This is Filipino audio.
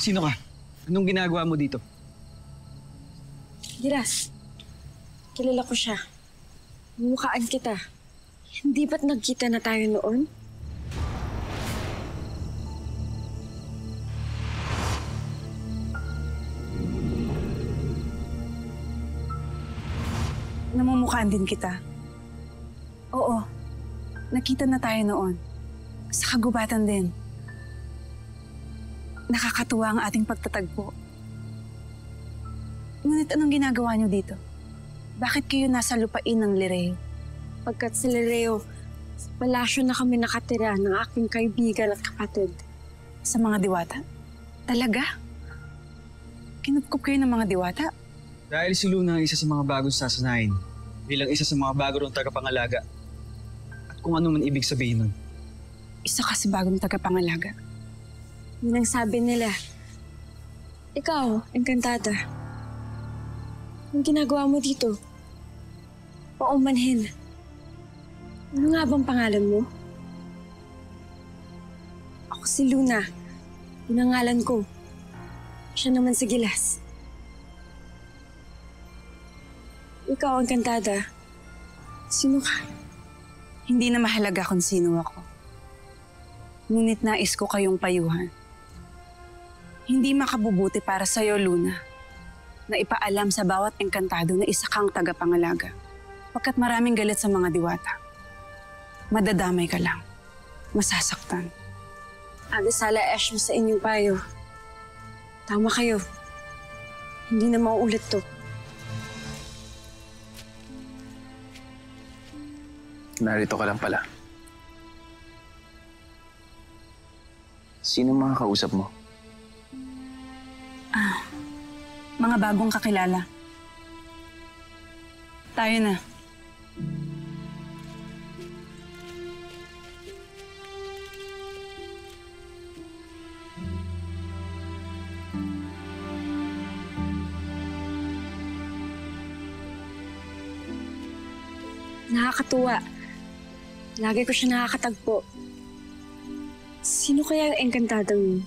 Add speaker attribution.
Speaker 1: Sino ka? Anong ginagawa mo dito?
Speaker 2: Giras, kilala ko siya. Mumukhaan kita. Hindi ba't nagkita na tayo noon?
Speaker 3: Namumukhaan din kita. Oo, nakita na tayo noon. Sa kagubatan din. Nakakatuwa ang ating pagtatagpo. Ngunit anong ginagawa niyo dito? Bakit kayo nasa lupain ng Lireo?
Speaker 2: Pagkat sa Lireo, sa palasyo na kami nakatira ng aking kaibigan at kapatid.
Speaker 3: Sa mga diwata? Talaga? Kinupkup kayo ng mga diwata?
Speaker 1: Dahil si Luna ang isa sa mga bagong sasanayin, bilang isa sa mga bago rong tagapangalaga. At kung ano man ibig sabihin nun.
Speaker 3: Isa ka sa bagong tagapangalaga.
Speaker 2: Yun ang sabi nila. Ikaw, Encantada. Anong ginagawa mo dito? Paumanhin. Ano nga bang pangalan mo? Ako si Luna. Yun ang ngalan ko. Siya naman si Gilas. Ikaw, Encantada. Sino ka?
Speaker 3: Hindi na mahalaga kung sino ako. Ngunit nais ko kayong payuhan. Hindi makabubuti para sa'yo, Luna, na ipaalam sa bawat engkantado na isa kang tagapangalaga. Pagkat maraming galit sa mga diwata. Madadamay ka lang. Masasaktan.
Speaker 2: Agasala Ash mo sa inyong payo. Tama kayo. Hindi na mauulit to.
Speaker 4: Narito ka lang pala. Sino mga kausap mo?
Speaker 3: Mga bagong kakilala. Tayo na.
Speaker 2: Nakakatuwa. Lagi ko siya nakakatagpo. Sino kaya ang engkantadang